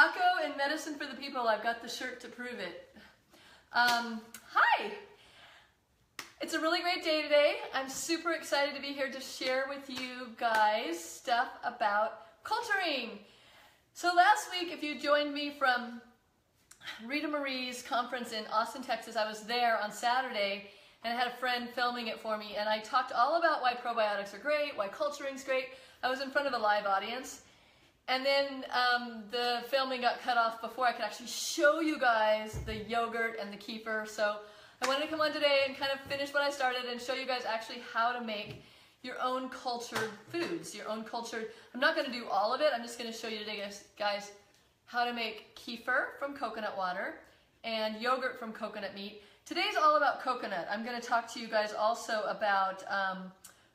Morocco in medicine for the people. I've got the shirt to prove it. Hi! It's a really great day today. I'm super excited to be here to share with you guys stuff about culturing. So last week, if you joined me from Rita Marie's conference in Austin, Texas, I was there on Saturday and I had a friend filming it for me, and I talked all about why probiotics are great, why culturing's great. I was in front of a live audience. And then the filming got cut off before I could actually show you guys the yogurt and the kefir. So I wanted to come on today and kind of finish what I started and show you guys actually how to make your own cultured foods, your own cultured. I'm not going to do all of it. I'm just going to show you today, guys, how to make kefir from coconut water and yogurt from coconut meat. Today's all about coconut. I'm going to talk to you guys also about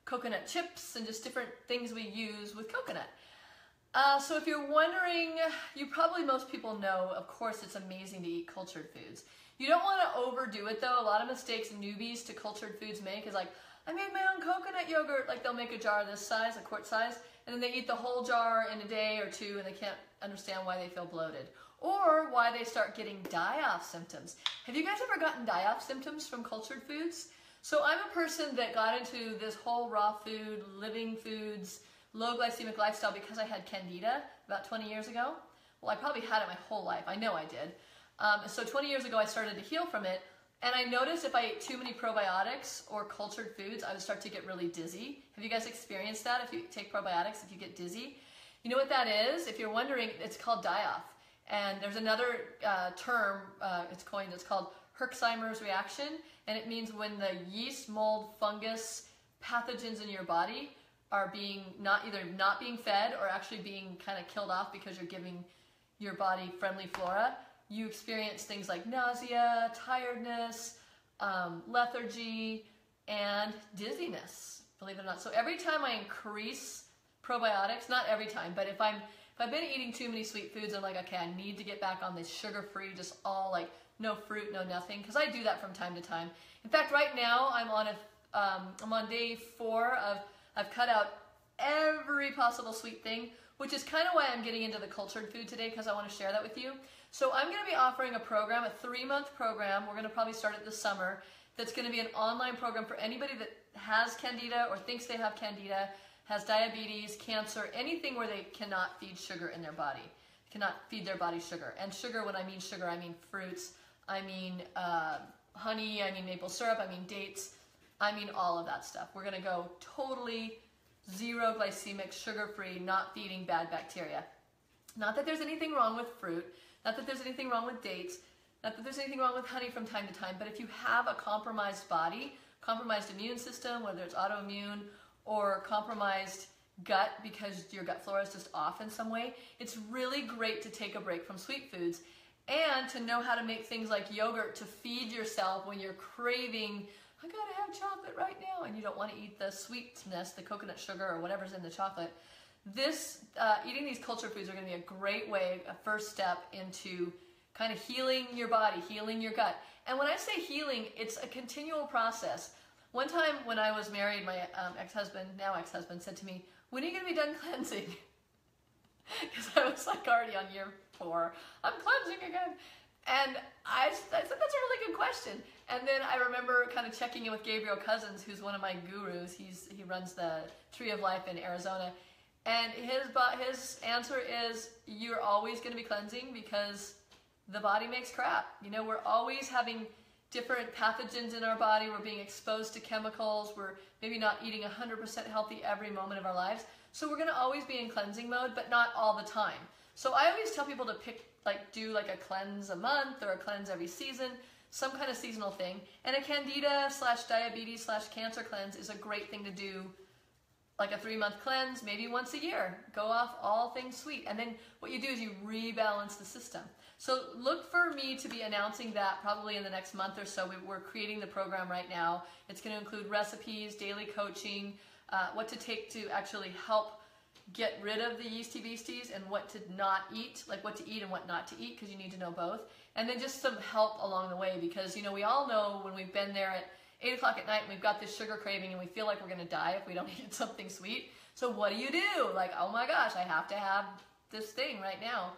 coconut chips and just different things we use with coconut. So if you're wondering, most people know, of course, it's amazing to eat cultured foods. You don't want to overdo it though. A lot of mistakes newbies to cultured foods make is like, I made my own coconut yogurt. Like they'll make a jar this size, a quart size, and then they eat the whole jar in a day or two and they can't understand why they feel bloated. Or why they start getting die-off symptoms. Have you guys ever gotten die-off symptoms from cultured foods? So I'm a person that got into this whole raw food, living foods, low glycemic lifestyle because I had candida about 20 years ago. Well, I probably had it my whole life. I know I did. So 20 years ago, I started to heal from it. And I noticed if I ate too many probiotics or cultured foods, I would start to get really dizzy. Have you guys experienced that? If you take probiotics, if you get dizzy? You know what that is? If you're wondering, it's called die-off. And there's another term it's coined. It's called Herxheimer's reaction. And it means when the yeast, mold, fungus, pathogens in your body are being either not being fed or actually being kind of killed off because you're giving your body friendly flora, you experience things like nausea, tiredness, lethargy, and dizziness, believe it or not. So every time I increase probiotics, not every time, but if I've been eating too many sweet foods, I'm like, okay, I need to get back on this sugar-free, just all like no fruit, no nothing, because I do that from time to time. In fact, right now I'm on day 4 of I've cut out every possible sweet thing, which is kind of why I'm getting into the cultured food today, because I want to share that with you. So I'm going to be offering a program, a 3-month program. We're going to probably start it this summer. That's going to be an online program for anybody that has candida or thinks they have candida, has diabetes, cancer, anything where they cannot feed sugar in their body, cannot feed their body sugar. And sugar, when I mean sugar, I mean fruits, I mean honey, I mean maple syrup, I mean dates, I mean all of that stuff. We're going to go totally zero glycemic, sugar-free, not feeding bad bacteria. Not that there's anything wrong with fruit, not that there's anything wrong with dates, not that there's anything wrong with honey from time to time, but if you have a compromised body, compromised immune system, whether it's autoimmune or compromised gut because your gut flora is just off in some way, it's really great to take a break from sweet foods and to know how to make things like yogurt to feed yourself when you're craving, I gotta have chocolate right now, and you don't want to eat the sweetness, the coconut sugar or whatever's in the chocolate. Eating these cultured foods are going to be a great way, a first step into kind of healing your body, healing your gut. And when I say healing, it's a continual process. One time when I was married, my now ex-husband, said to me, when are you going to be done cleansing? Because I was like already on year 4. I'm cleansing again. And I said, that's a really good question. And then I remember kind of checking in with Gabriel Cousins, who's one of my gurus. He runs the Tree of Life in Arizona. And his answer is, you're always going to be cleansing because the body makes crap. You know, we're always having different pathogens in our body. We're being exposed to chemicals. We're maybe not eating 100% healthy every moment of our lives. So we're going to always be in cleansing mode, but not all the time. So I always tell people to do like a cleanse a month or a cleanse every season, some kind of seasonal thing. And a candida / diabetes / cancer cleanse is a great thing to do, like a 3-month cleanse, maybe once a year. Go off all things sweet. And then what you do is you rebalance the system. So look for me to be announcing that probably in the next month or so. We're creating the program right now. It's going to include recipes, daily coaching, what to take to actually help get rid of the yeasty beasties and what to not eat, like what to eat and what not to eat, because you need to know both. And then just some help along the way, because you know, we all know when we've been there at 8 o'clock at night and we've got this sugar craving and we feel like we're going to die if we don't eat something sweet. So what do? Like, oh my gosh, I have to have this thing right now.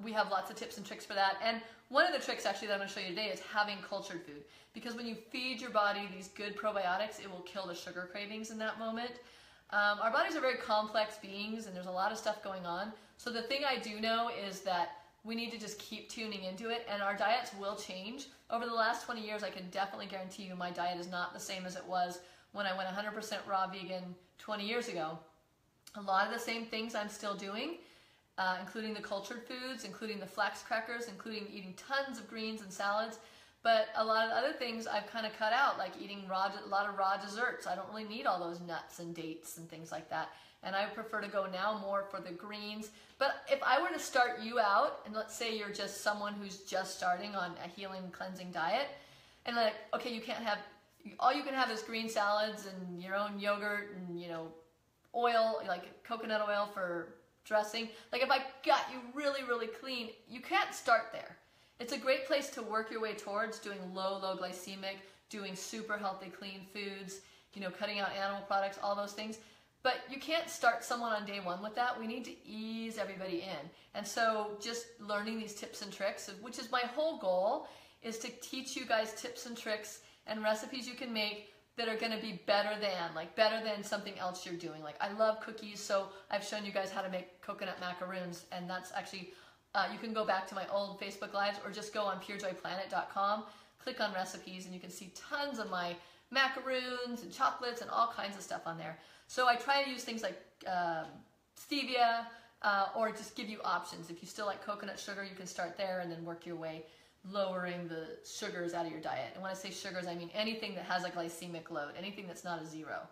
We have lots of tips and tricks for that. And one of the tricks actually that I'm going to show you today is having cultured food. Because when you feed your body these good probiotics, it will kill the sugar cravings in that moment. Our bodies are very complex beings and there's a lot of stuff going on. So the thing I do know is that we need to just keep tuning into it, and our diets will change. Over the last 20 years, I can definitely guarantee you my diet is not the same as it was when I went 100% raw vegan 20 years ago. A lot of the same things I'm still doing, including the cultured foods, including the flax crackers, including eating tons of greens and salads. But a lot of other things I've kind of cut out, like eating a lot of raw desserts. I don't really need all those nuts and dates and things like that. And I prefer to go now more for the greens. But if I were to start you out, and let's say you're just someone who's just starting on a healing, cleansing diet, and like, okay, you can't have, all you can have is green salads and your own yogurt and, you know, oil, like coconut oil for dressing. Like if I got you really, really clean, you can't start there. It's a great place to work your way towards doing low glycemic, doing super healthy, clean foods, you know, cutting out animal products, all those things. But you can't start someone on day one with that. We need to ease everybody in. And so just learning these tips and tricks, which is my whole goal, is to teach you guys tips and tricks and recipes you can make that are gonna be better than something else you're doing. Like I love cookies, so I've shown you guys how to make coconut macaroons, and that's actually, you can go back to my old Facebook Lives or just go on purejoyplanet.com, click on recipes, and you can see tons of my macaroons and chocolates and all kinds of stuff on there. So I try to use things like stevia or just give you options. If you still like coconut sugar, you can start there and then work your way lowering the sugars out of your diet. And when I say sugars, I mean anything that has a glycemic load, anything that's not a 0.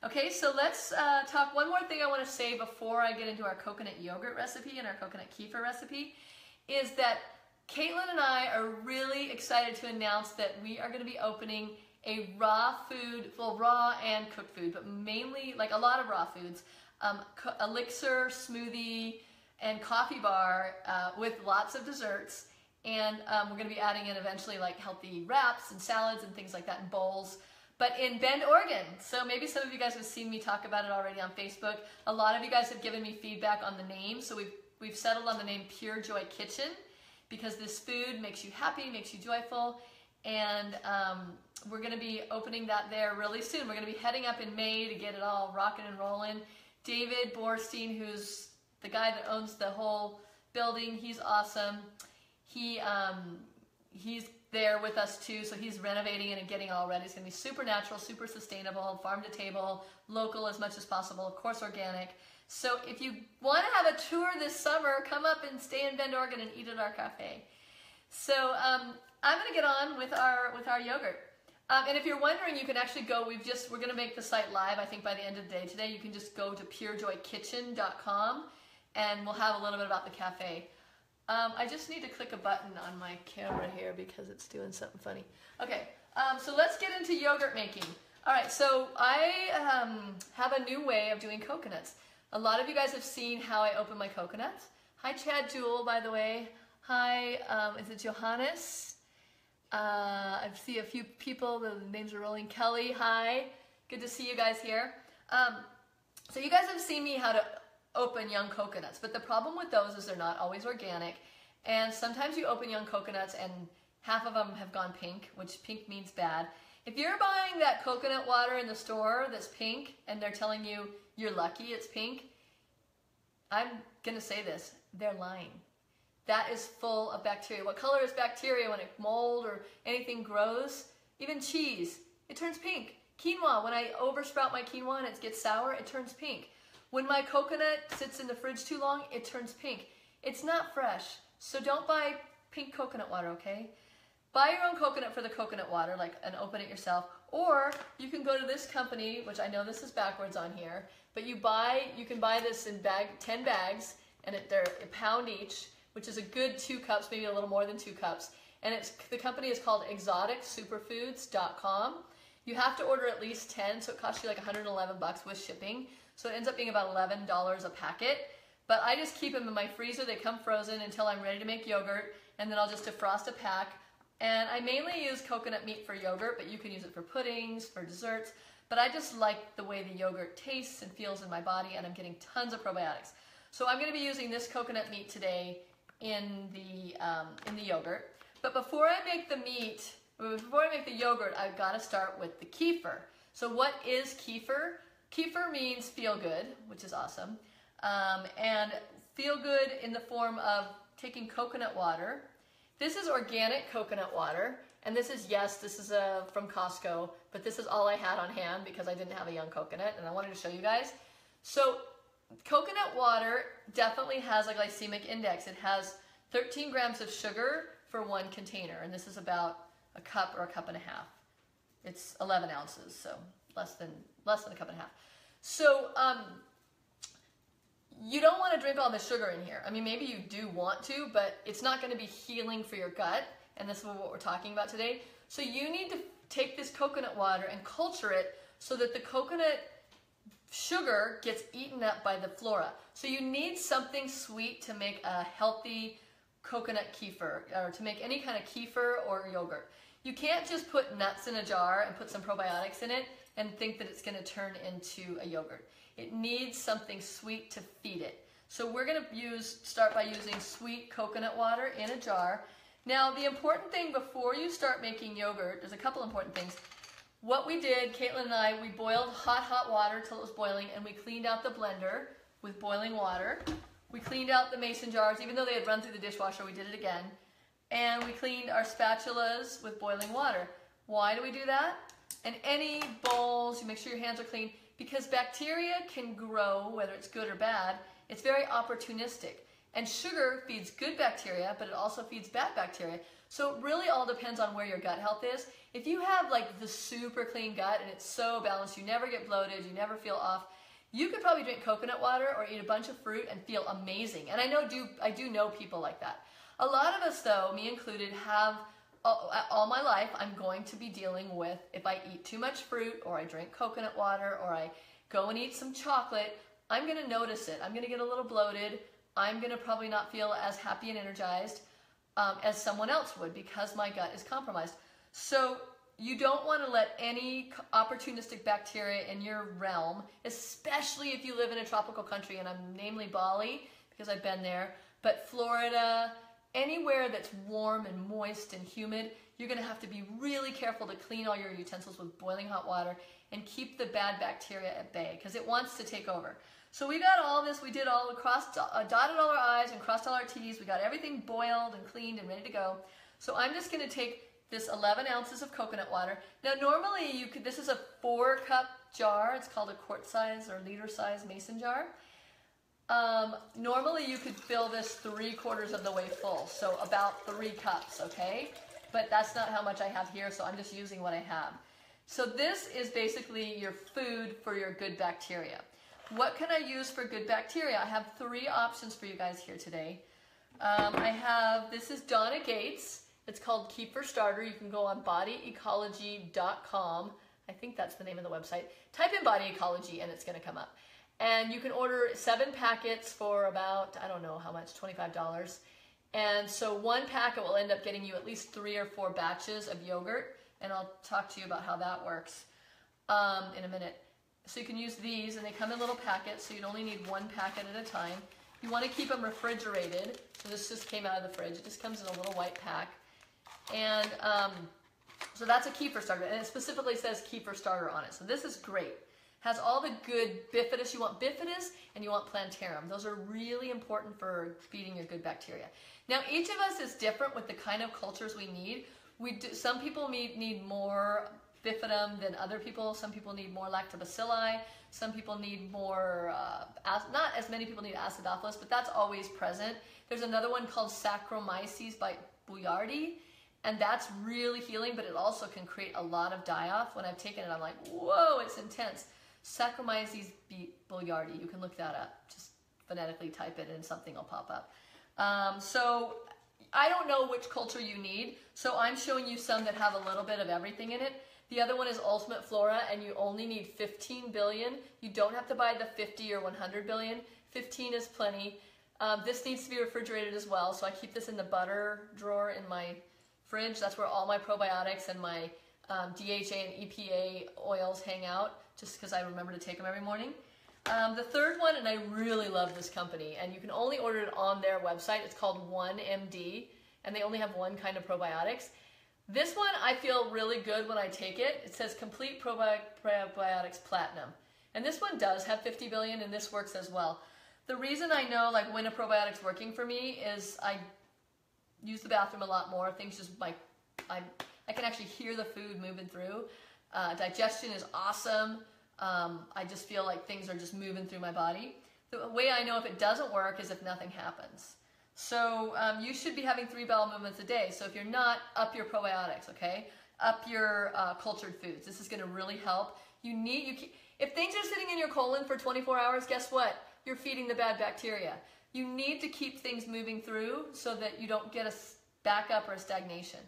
Okay, so let's talk. One more thing I want to say before I get into our coconut yogurt recipe and our coconut kefir recipe is that Caitlin and I are really excited to announce that we are going to be opening a raw food, well, raw and cooked food, but mainly like a lot of raw foods, elixir, smoothie, and coffee bar with lots of desserts. And we're going to be adding in eventually like healthy wraps and salads and things like that in bowls, but in Bend, Oregon. So maybe some of you guys have seen me talk about it already on Facebook. A lot of you guys have given me feedback on the name. So we've settled on the name Pure Joy Kitchen because this food makes you happy, makes you joyful. And we're going to be opening that there really soon. We're going to be heading up in May to get it all rocking and rolling. David Borstein, who's the guy that owns the whole building, he's awesome. He's there with us too, so he's renovating it and getting it all ready. It's going to be super natural, super sustainable, farm to table, local as much as possible, of course organic. So if you want to have a tour this summer, come up and stay in Bend, Oregon and eat at our cafe. So I'm going to get on with our yogurt. And if you're wondering, you can actually go, we're going to make the site live, I think by the end of the day today. You can just go to purejoykitchen.com and we'll have a little bit about the cafe. I just need to click a button on my camera here because it's doing something funny. Okay, so let's get into yogurt making. All right, so I have a new way of doing coconuts. A lot of you guys have seen how I open my coconuts. Hi, Chad Jewel, by the way. Hi, is it Johannes? I see a few people, the names are rolling. Kelly, hi. Good to see you guys here. So you guys have seen me how to open young coconuts, but the problem with those is they're not always organic, and sometimes you open young coconuts and half of them have gone pink, which pink means bad. If you're buying that coconut water in the store that's pink and they're telling you you're lucky it's pink, I'm gonna say this, they're lying. That is full of bacteria. What color is bacteria when mold or anything grows? Even cheese, it turns pink. Quinoa, when I oversprout my quinoa and it gets sour, it turns pink. When my coconut sits in the fridge too long, it turns pink. It's not fresh, so don't buy pink coconut water, okay? Buy your own coconut for the coconut water, and open it yourself. Or you can go to this company, which I know this is backwards on here, but you can buy this in 10 bags, and they're a pound each, which is a good 2 cups, maybe a little more than 2 cups. And the company is called exoticsuperfoods.com. You have to order at least 10, so it costs you like $111 with shipping. So it ends up being about $11 a packet. But I just keep them in my freezer. They come frozen until I'm ready to make yogurt, and then I'll just defrost a pack. And I mainly use coconut meat for yogurt, but you can use it for puddings, for desserts. But I just like the way the yogurt tastes and feels in my body, and I'm getting tons of probiotics. So I'm going to be using this coconut meat today in the yogurt. But before I make the meat, before I make the yogurt, I've got to start with the kefir. So what is kefir? Kefir means feel good, which is awesome. And feel good in the form of taking coconut water. This is organic coconut water. And this is, yes, this is from Costco, but this is all I had on hand because I didn't have a young coconut and I wanted to show you guys. So coconut water definitely has a glycemic index. It has 13 grams of sugar for 1 container, and this is about a cup or a cup and a half. It's 11 ounces, so less than a cup and a half. So you don't want to drink all the sugar in here. I mean, maybe you do want to, but it's not going to be healing for your gut, and this is what we're talking about today. So you need to take this coconut water and culture it so that the coconut sugar gets eaten up by the flora. So you need something sweet to make a healthy coconut kefir, or to make any kind of kefir or yogurt. You can't just put nuts in a jar and put some probiotics in it and think that it's going to turn into a yogurt. It needs something sweet to feed it. So we're going to start by using sweet coconut water in a jar. Now the important thing before you start making yogurt, there's a couple important things. What we did, Caitlin and I, we boiled hot water till it was boiling, and we cleaned out the blender with boiling water. We cleaned out the mason jars, even though they had run through the dishwasher, we did it again. And we cleaned our spatulas with boiling water. Why do we do that? And any bowls, you make sure your hands are clean, because bacteria can grow, whether it's good or bad. It's very opportunistic. And sugar feeds good bacteria, but it also feeds bad bacteria. So it really all depends on where your gut health is. If you have like the super clean gut and it's so balanced, you never get bloated, you never feel off, you could probably drink coconut water or eat a bunch of fruit and feel amazing. And I do know people like that. A lot of us though, me included, have all my life, I'm going to be dealing with, if I eat too much fruit or I drink coconut water or I go and eat some chocolate, I'm going to notice it. I'm going to get a little bloated. I'm going to probably not feel as happy and energized as someone else would because my gut is compromised. So you don't want to let any opportunistic bacteria in your realm, especially if you live in a tropical country, and I'm namely Bali because I've been there, but Florida, anywhere that's warm and moist and humid, you're going to have to be really careful to clean all your utensils with boiling hot water and keep the bad bacteria at bay because it wants to take over. So we got all this, we did all across, dotted all our I's and crossed all our T's. We got everything boiled and cleaned and ready to go. So I'm just going to take this 11 ounces of coconut water. Now normally this is a 4-cup jar. It's called a quart size or liter size mason jar. Normally you could fill this 3/4 of the way full, so about 3 cups, okay? But that's not how much I have here, so I'm just using what I have. So this is basically your food for your good bacteria. What can I use for good bacteria? I have 3 options for you guys here today. This is Donna Gates. It's called Kefir Starter. You can go on bodyecology.com. I think that's the name of the website. Type in body ecology and it's going to come up. And you can order 7 packets for about, I don't know how much, $25. And so 1 packet will end up getting you at least 3 or 4 batches of yogurt. And I'll talk to you about how that works in a minute. So you can use these, and they come in little packets, so you'd only need 1 packet at a time. You want to keep them refrigerated. So this just came out of the fridge. It just comes in a little white pack. And so that's a kefir starter, and it specifically says kefir starter on it. So this is great. Has all the good bifidus. You want bifidus and you want plantarum. Those are really important for feeding your good bacteria. Now each of us is different with the kind of cultures we need. Some people need more bifidum than other people. Some people need more lactobacilli. Some people need more, not as many people need acidophilus, but that's always present. There's another one called Saccharomyces boulardii, and that's really healing, but it also can create a lot of die-off. When I've taken it, I'm like, whoa, it's intense. Saccharomyces boulardii, you can look that up. Just phonetically type it and something will pop up. So I don't know which culture you need, so I'm showing you some that have a little bit of everything in it. The other one is Ultimate Flora, and you only need 15 billion. You don't have to buy the 50 or 100 billion. 15 is plenty. This needs to be refrigerated as well, so I keep this in the butter drawer in my fridge. That's where all my probiotics and my DHA and EPA oils hang out, just because I remember to take them every morning. The third one, and I really love this company, and you can only order it on their website. It's called 1MD, and they only have one kind of probiotics. This one I feel really good when I take it. It says Complete Probiotics Platinum. And this one does have 50 billion, and this works as well. The reason I know like when a probiotic's working for me is I use the bathroom a lot more. Things just like, I can actually hear the food moving through. Digestion is awesome. I just feel like things are just moving through my body. The way I know if it doesn't work is if nothing happens. So you should be having 3 bowel movements a day. So if you're not, up your probiotics, okay? Up your cultured foods. This is going to really help. If things are sitting in your colon for 24 hours, guess what? You're feeding the bad bacteria. You need to keep things moving through so that you don't get a backup or a stagnation.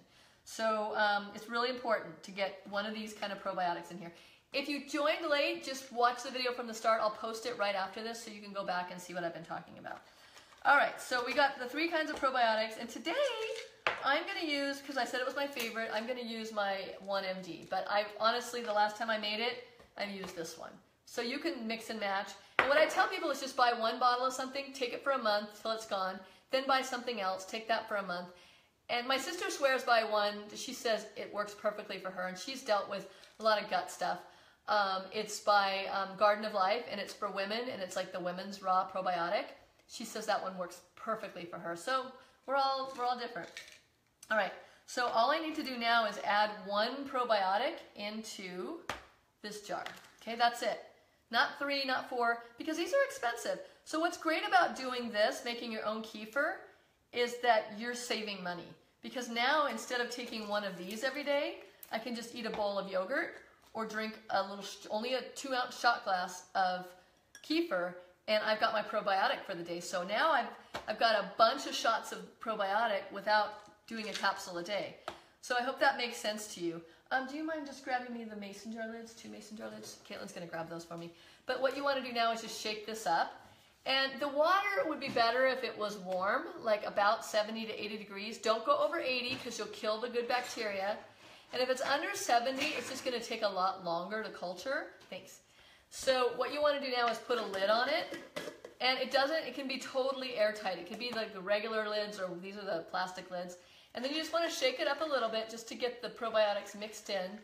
So it's really important to get one of these kind of probiotics in here. If you joined late, just watch the video from the start. I'll post it right after this so you can go back and see what I've been talking about. All right, so we got the 3 kinds of probiotics, and today I'm going to use, because I said it was my favorite, I'm going to use my 1MD. But honestly, the last time I made it, I used this one. So you can mix and match. And what I tell people is just buy 1 bottle of something, take it for a month till it's gone, then buy something else, take that for a month. And my sister swears by one. She says it works perfectly for her, and she's dealt with a lot of gut stuff. It's by Garden of Life, and it's for women, and it's like the women's raw probiotic. She says that one works perfectly for her. So we're all different. All right, so all I need to do now is add 1 probiotic into this jar. Okay, that's it. Not 3, not 4, because these are expensive. So what's great about doing this, making your own kefir, is that you're saving money. Because now, instead of taking one of these every day, I can just eat a bowl of yogurt or drink only a 2-ounce shot glass of kefir, and I've got my probiotic for the day. So now I've got a bunch of shots of probiotic without doing a capsule a day. So I hope that makes sense to you. Do you mind just grabbing me the mason jar lids, 2 mason jar lids? Caitlin's gonna grab those for me. But what you wanna do now is just shake this up. And the water would be better if it was warm, like about 70 to 80 degrees. Don't go over 80 because you'll kill the good bacteria. And if it's under 70, it's just gonna take a lot longer to culture. Thanks. So what you want to do now is put a lid on it, and it can be totally airtight. It can be like the regular lids, or these are the plastic lids. And then you just want to shake it up a little bit just to get the probiotics mixed in,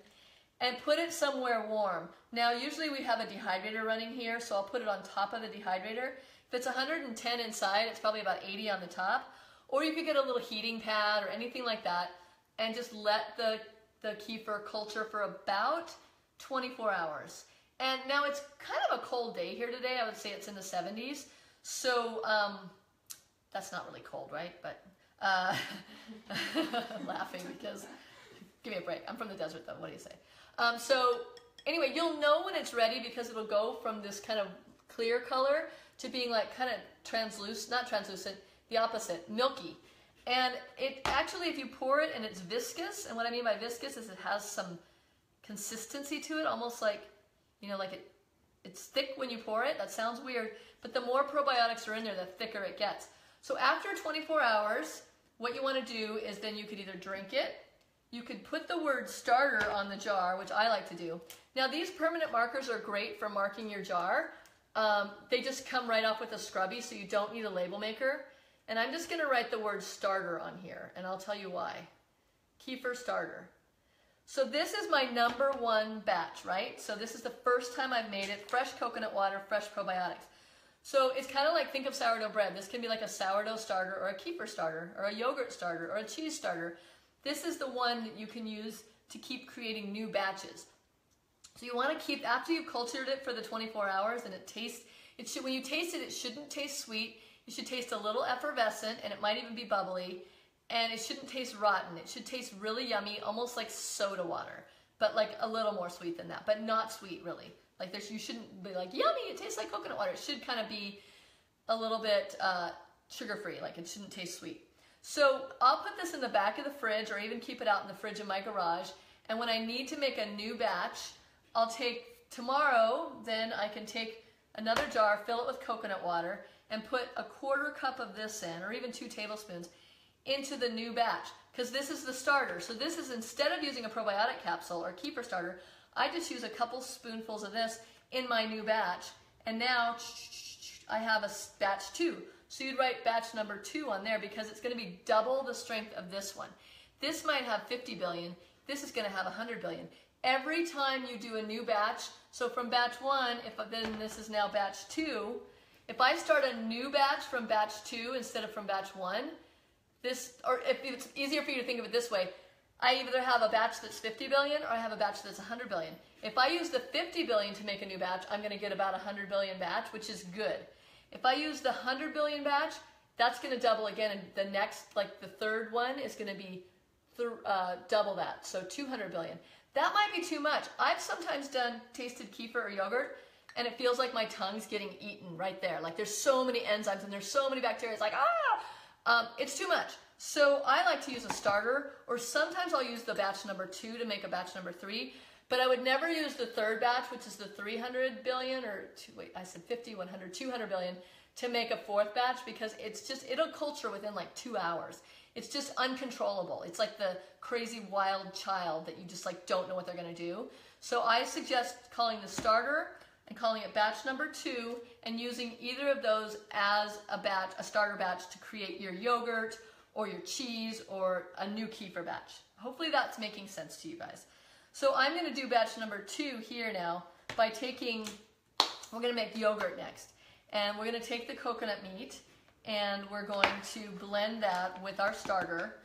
and put it somewhere warm. Now usually we have a dehydrator running here, so I'll put it on top of the dehydrator. If it's 110 inside, it's probably about 80 on the top. Or you could get a little heating pad or anything like that, and just let the kefir culture for about 24 hours. And now it's kind of a cold day here today. I would say it's in the 70s. So that's not really cold, right? But I'm laughing because, give me a break. I'm from the desert though. What do you say? So anyway, you'll know when it's ready because it'll go from this kind of clear color to being like kind of translucent, not translucent, the opposite, milky. And it actually, if you pour it and it's viscous, and what I mean by viscous is it has some consistency to it, almost like, you know, like it's thick when you pour it. That sounds weird, but the more probiotics are in there, the thicker it gets. So after 24 hours, what you want to do is then you could either drink it, you could put the word starter on the jar, which I like to do. Now these permanent markers are great for marking your jar. They just come right off with a scrubby, so you don't need a label maker. And I'm just going to write the word starter on here, and I'll tell you why. Kefir starter. So this is my #1 batch, right? So this is the first time I've made it. Fresh coconut water, fresh probiotics. So it's kind of like, think of sourdough bread. This can be like a sourdough starter or a kefir starter or a yogurt starter or a cheese starter. This is the one that you can use to keep creating new batches. So you want to keep, after you've cultured it for the 24 hours and it tastes, when you taste it, it shouldn't taste sweet. It should taste a little effervescent, and it might even be bubbly. And it shouldn't taste rotten. It should taste really yummy, almost like soda water, but like a little more sweet than that, but not sweet really. Like you shouldn't be like, yummy, it tastes like coconut water. It should kind of be a little bit sugar-free, like it shouldn't taste sweet. So I'll put this in the back of the fridge, or even keep it out in the fridge in my garage. And when I need to make a new batch, I'll take tomorrow, then I can take another jar, fill it with coconut water, and put a 1/4 cup of this in, or even 2 tablespoons, into the new batch, because this is the starter. So this is, instead of using a probiotic capsule or kefir starter, I just use a couple spoonfuls of this in my new batch, And now I have a batch 2. So you'd write batch number 2 on there because it's going to be double the strength of this one. This might have 50 billion. This is going to have 100 billion. Every time you do a new batch, so from batch 1, then this is now batch 2, if I start a new batch from batch 2 instead of from batch 1, or if it's easier for you to think of it this way, I either have a batch that's 50 billion or I have a batch that's 100 billion. If I use the 50 billion to make a new batch, I'm going to get about 100 billion batch, which is good. If I use the 100 billion batch, that's going to double again, and the next, like the third one, is going to be double that, so 200 billion. That might be too much. I've sometimes tasted kefir or yogurt, and it feels like my tongue's getting eaten right there. Like there's so many enzymes and there's so many bacteria. It's like, it's too much. So I like to use a starter, or sometimes I'll use the batch number 2 to make a batch number 3. But I would never use the third batch, which is the 300 billion, or I said 50, 100, 200 billion, to make a fourth batch, because it'll culture within like 2 hours. It's just uncontrollable. It's like the crazy wild child that you just like don't know what they're going to do. So I suggest calling the starter and calling it batch number 2, and using either of those as a starter batch to create your yogurt or your cheese or a new kefir batch. Hopefully that's making sense to you guys. So I'm going to do batch number 2 here now by we're going to make yogurt next. And we're going to take the coconut meat and we're going to blend that with our starter.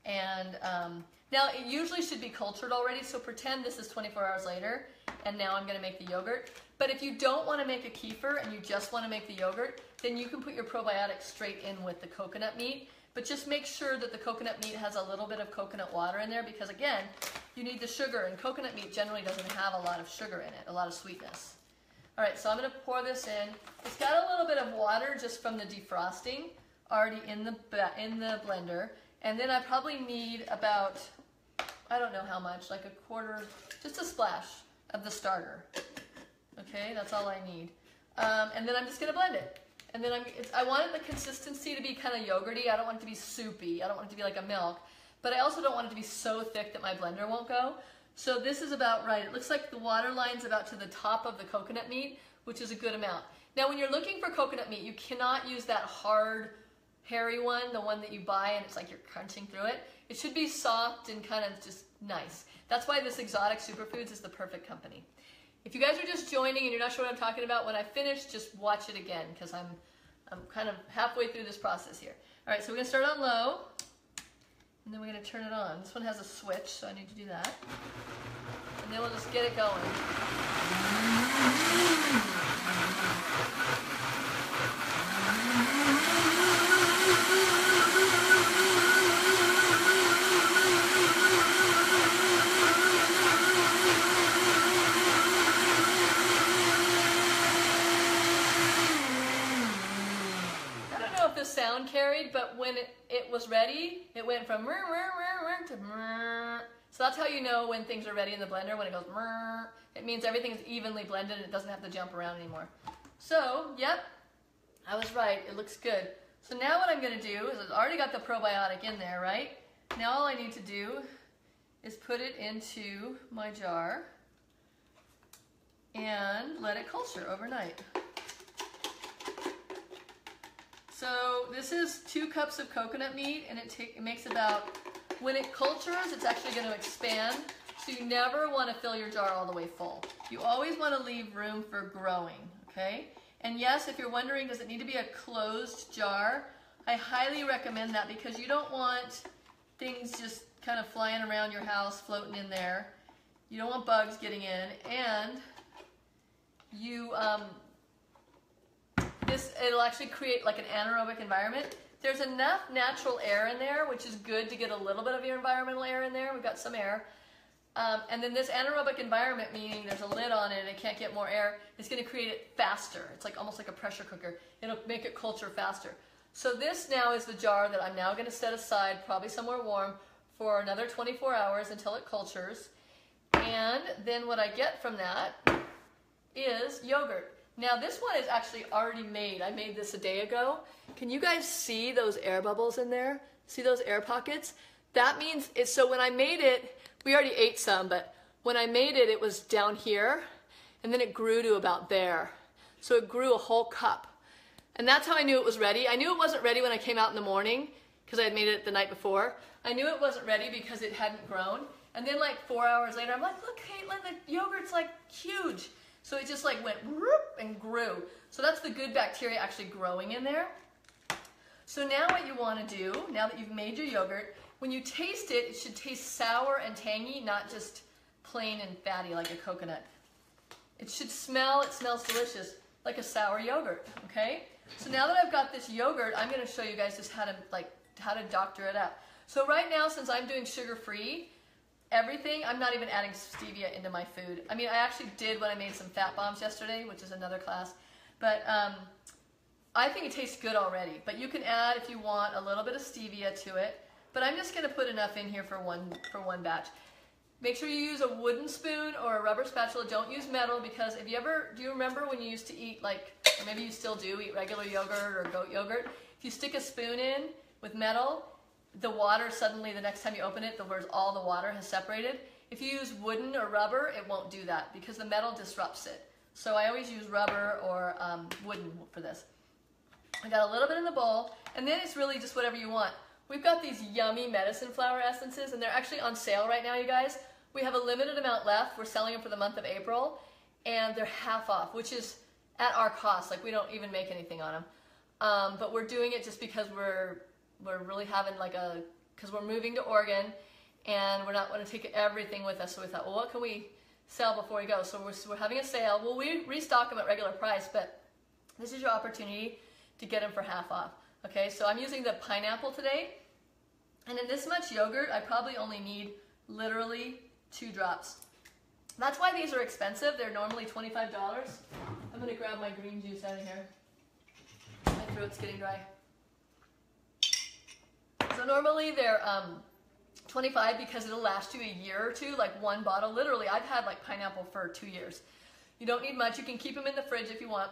And now it usually should be cultured already, so pretend this is 24 hours later and now I'm going to make the yogurt. But if you don't want to make a kefir and you just want to make the yogurt, then you can put your probiotics straight in with the coconut meat. But just make sure that the coconut meat has a little bit of coconut water in there, because again, you need the sugar, and coconut meat generally doesn't have a lot of sugar in it, a lot of sweetness. All right, so I'm going to pour this in. It's got a little bit of water just from the defrosting already in the blender. And then I probably need about, I don't know how much, like a quarter, just a splash of the starter. Okay, that's all I need. And then I'm just going to blend it. And then I wanted the consistency to be kind of yogurty. I don't want it to be soupy. I don't want it to be like a milk. But I also don't want it to be so thick that my blender won't go. So this is about right. It looks like the water line's about to the top of the coconut meat, which is a good amount. Now when you're looking for coconut meat, you cannot use that hard, hairy one, the one that you buy and it's like you're crunching through it. It should be soft and kind of just nice. That's why this Exotic Superfoods is the perfect company. If you guys are just joining and you're not sure what I'm talking about, when I finish, just watch it again, because I'm kind of halfway through this process here. All right, so we're going to start on low, and then we're going to turn it on. This one has a switch, so I need to do that. And then we'll just get it going. Sound carried, but when it was ready, it went from to so that's how you know when things are ready in the blender. When it goes, it means everything's evenly blended and it doesn't have to jump around anymore. So, yep, I was right. It looks good. So now what I'm going to do is I've already got the probiotic in there, right? Now all I need to do is put it into my jar and let it culture overnight. So this is 2 cups of coconut meat, and it makes about, when it cultures, it's actually going to expand. So you never want to fill your jar all the way full. You always want to leave room for growing, okay? And yes, if you're wondering, does it need to be a closed jar? I highly recommend that, because you don't want things just kind of flying around your house, floating in there. You don't want bugs getting in, and it'll actually create like an anaerobic environment. There's enough natural air in there, which is good to get a little bit of your environmental air in there. We've got some air. And then this anaerobic environment, meaning there's a lid on it and it can't get more air, is going to create it faster. It's like almost like a pressure cooker. It'll make it culture faster. So this now is the jar that I'm now going to set aside, probably somewhere warm, for another 24 hours until it cultures. And then what I get from that is yogurt. Now this one is actually already made. I made this a day ago. Can you guys see those air bubbles in there? See those air pockets? That means, so when I made it, we already ate some, but when I made it, it was down here, and then it grew to about there. So it grew a whole cup. And that's how I knew it was ready. I knew it wasn't ready when I came out in the morning because I had made it the night before. I knew it wasn't ready because it hadn't grown. And then like 4 hours later, I'm like, look, Caitlin, the yogurt's like huge. So it just like went whoop and grew. So that's the good bacteria actually growing in there. So now what you want to do, now that you've made your yogurt, when you taste it, it should taste sour and tangy, not just plain and fatty like a coconut. It should smell, it smells delicious, like a sour yogurt, okay? So now that I've got this yogurt, I'm going to show you guys just how to doctor it up. So right now, since I'm doing sugar-free, everything, I'm not even adding stevia into my food. I mean, I actually did when I made some fat bombs yesterday, which is another class, but I think it tastes good already. But you can add, if you want, a little bit of stevia to it. But I'm just going to put enough in here for one batch. Make sure you use a wooden spoon or a rubber spatula. Don't use metal because if you ever, do you remember when you used to eat like, or maybe you still do, eat regular yogurt or goat yogurt? If you stick a spoon in with metal, the water suddenly, the next time you open it, where all the water has separated. If you use wooden or rubber, it won't do that because the metal disrupts it. So I always use rubber or wooden for this. I got a little bit in the bowl, and then it's really just whatever you want. We've got these yummy medicine flower essences, and they're actually on sale right now, you guys. We have a limited amount left. We're selling them for the month of April, and they're half off, which is at our cost. Like, we don't even make anything on them. But we're doing it just because we're really having because we're moving to Oregon, and we're not going to take everything with us. So we thought, well, what can we sell before we go? So we're having a sale. Well, we restock them at regular price, but this is your opportunity to get them for half off. Okay, so I'm using the pineapple today, and in this much yogurt, I probably only need literally 2 drops. That's why these are expensive. They're normally $25. I'm going to grab my green juice out of here. My throat's getting dry. So normally they're $25 because it'll last you a year or two, like one bottle. Literally, I've had like pineapple for 2 years. You don't need much. You can keep them in the fridge if you want,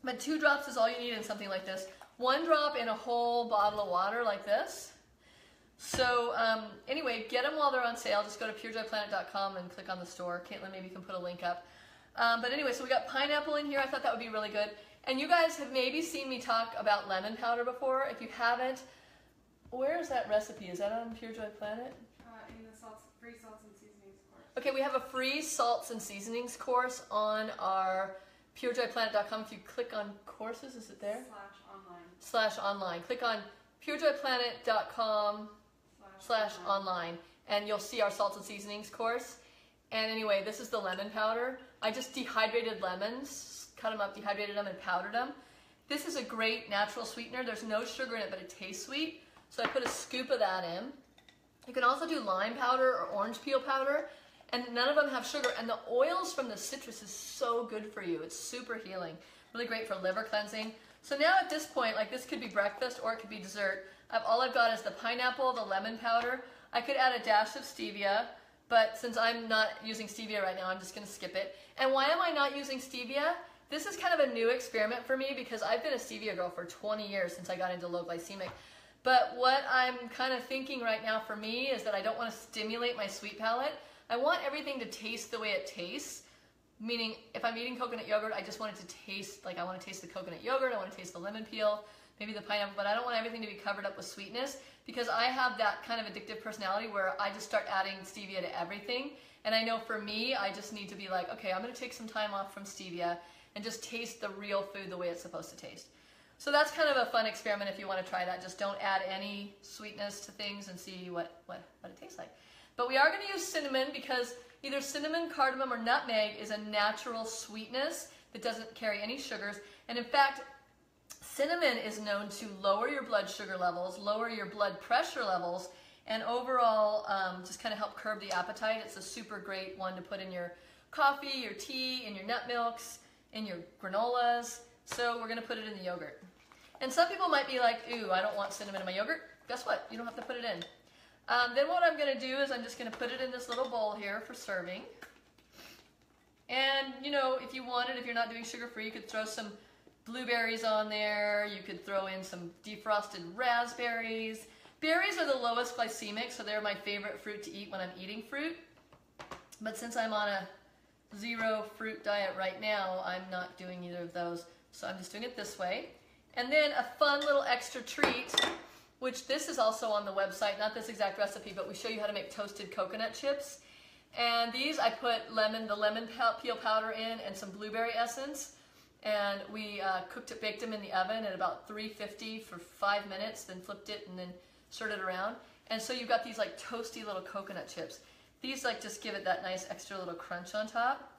but 2 drops is all you need in something like this. 1 drop in a whole bottle of water like this. So anyway, get them while they're on sale. Just go to purejoyplanet.com and click on the store. Caitlin, maybe you can put a link up. But anyway, so we got pineapple in here. I thought that would be really good. And you guys have maybe seen me talk about lemon powder before. If you haven't, where is that recipe? Is that on Pure Joy Planet? In the free salts and seasonings course. Okay, we have a free salts and seasonings course on our purejoyplanet.com. If you click on courses, is it there? /online. Click on purejoyplanet.com/online, and you'll see our salts and seasonings course. And anyway, this is the lemon powder. I just dehydrated lemons, cut them up, dehydrated them, and powdered them. This is a great natural sweetener. There's no sugar in it, but it tastes sweet. So I put a scoop of that in. You can also do lime powder or orange peel powder, and none of them have sugar. And the oils from the citrus is so good for you. It's super healing. Really great for liver cleansing. So now at this point, like this could be breakfast or it could be dessert. All I've got is the pineapple, the lemon powder. I could add a dash of stevia, but since I'm not using stevia right now, I'm just going to skip it. And why am I not using stevia? This is kind of a new experiment for me because I've been a stevia girl for 20 years since I got into low glycemic. But what I'm kind of thinking right now for me is that I don't want to stimulate my sweet palate. I want everything to taste the way it tastes. Meaning, if I'm eating coconut yogurt, I just want it to taste like I want to taste the coconut yogurt, I want to taste the lemon peel, maybe the pineapple, but I don't want everything to be covered up with sweetness because I have that kind of addictive personality where I just start adding stevia to everything. And I know for me, I just need to be like, okay, I'm going to take some time off from stevia and just taste the real food the way it's supposed to taste. So that's kind of a fun experiment if you want to try that. Just don't add any sweetness to things and see what it tastes like. But we are going to use cinnamon because either cinnamon, cardamom, or nutmeg is a natural sweetness that doesn't carry any sugars. And in fact, cinnamon is known to lower your blood sugar levels, lower your blood pressure levels, and overall just kind of help curb the appetite. It's a super great one to put in your coffee, your tea, in your nut milks, in your granolas. So we're going to put it in the yogurt. And some people might be like, ooh, I don't want cinnamon in my yogurt. Guess what? You don't have to put it in. Then what I'm going to do is I'm just going to put it in this little bowl here for serving. And, you know, if you wanted, if you're not doing sugar-free, you could throw some blueberries on there. You could throw in some defrosted raspberries. Berries are the lowest glycemic, so they're my favorite fruit to eat when I'm eating fruit. But since I'm on a zero fruit diet right now, I'm not doing either of those. So I'm just doing it this way. And then a fun little extra treat, which this is also on the website, not this exact recipe, but we show you how to make toasted coconut chips. And these I put the lemon peel powder in and some blueberry essence. And we baked them in the oven at about 350 for 5 minutes, then flipped it and then stirred it around. And so you've got these like toasty little coconut chips. These like just give it that nice extra little crunch on top.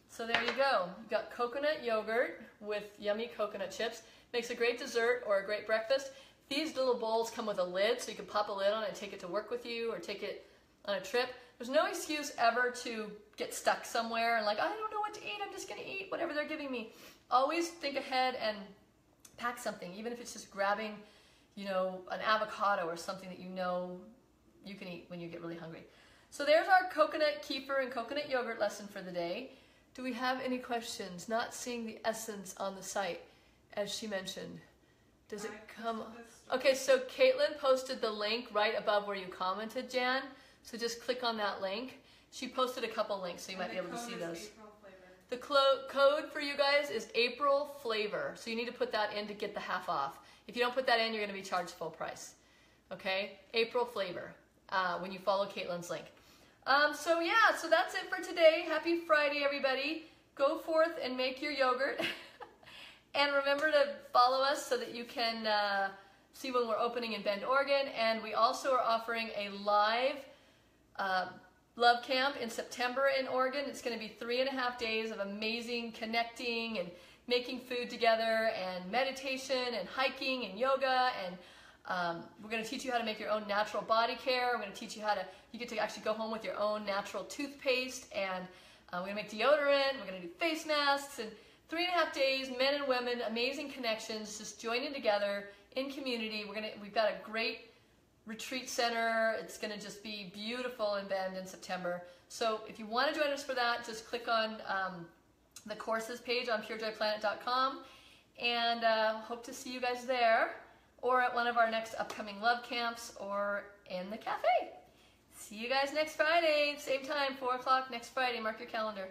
So there you go. You've got coconut yogurt with yummy coconut chips. Makes a great dessert or a great breakfast. These little bowls come with a lid, so you can pop a lid on it and take it to work with you or take it on a trip. There's no excuse ever to get stuck somewhere and like, I don't know what to eat, I'm just gonna eat whatever they're giving me. Always think ahead and pack something, even if it's just grabbing, you know, an avocado or something that you know you can eat when you get really hungry. So there's our coconut kefir and coconut yogurt lesson for the day. Do we have any questions? Not seeing the essence on the site, as she mentioned. Does it come? Okay, so Caitlin posted the link right above where you commented, Jan. So just click on that link. She posted a couple links, so you might be able to see those. The code for you guys is April flavor. So you need to put that in to get the half off. If you don't put that in, you're going to be charged full price. Okay? April flavor when you follow Caitlin's link. So yeah, so that's it for today. Happy Friday, everybody. Go forth and make your yogurt. And remember to follow us so that you can see when we're opening in Bend, Oregon. And we also are offering a live Love Camp in September in Oregon. It's going to be 3.5 days of amazing connecting and making food together and meditation and hiking and yoga. And we're going to teach you how to make your own natural body care. We're going to teach you how to, you get to actually go home with your own natural toothpaste. And we're going to make deodorant. We're going to do face masks. And 3.5 days, men and women, amazing connections, just joining together in community. We've got a great retreat center. It's going to just be beautiful in Bend in September. So if you want to join us for that, just click on the courses page on purejoyplanet.com, and hope to see you guys there or at one of our next upcoming love camps or in the cafe. See you guys next Friday, same time, 4 o'clock next Friday. Mark your calendar.